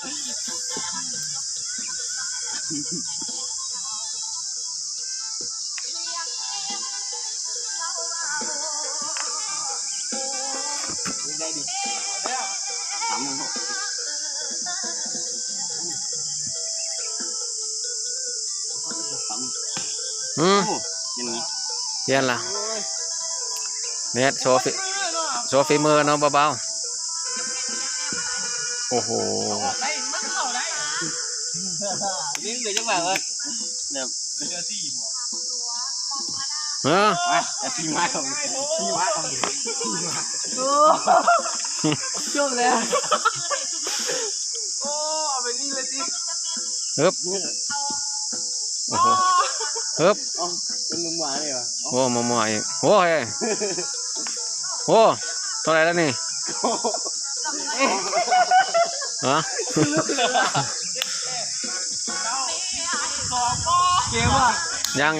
ได้ดิทำมันอย่างนี้เย็นละเนี่ยโชว์ฝีมือเนาะเบาๆโอ้โหนี่เลยจังหวะเลยเนี่ยแต่ที่มาของโอ้จบแล้วโอ้ไปนี่เลยสิฮึบโอ้โหฮึบเป็นมุมหวานเลยวะโอ้มัวอีกโอ้ยโอ้เท่าไหร่แล้วนี่ฮะเกมอ่ะยัง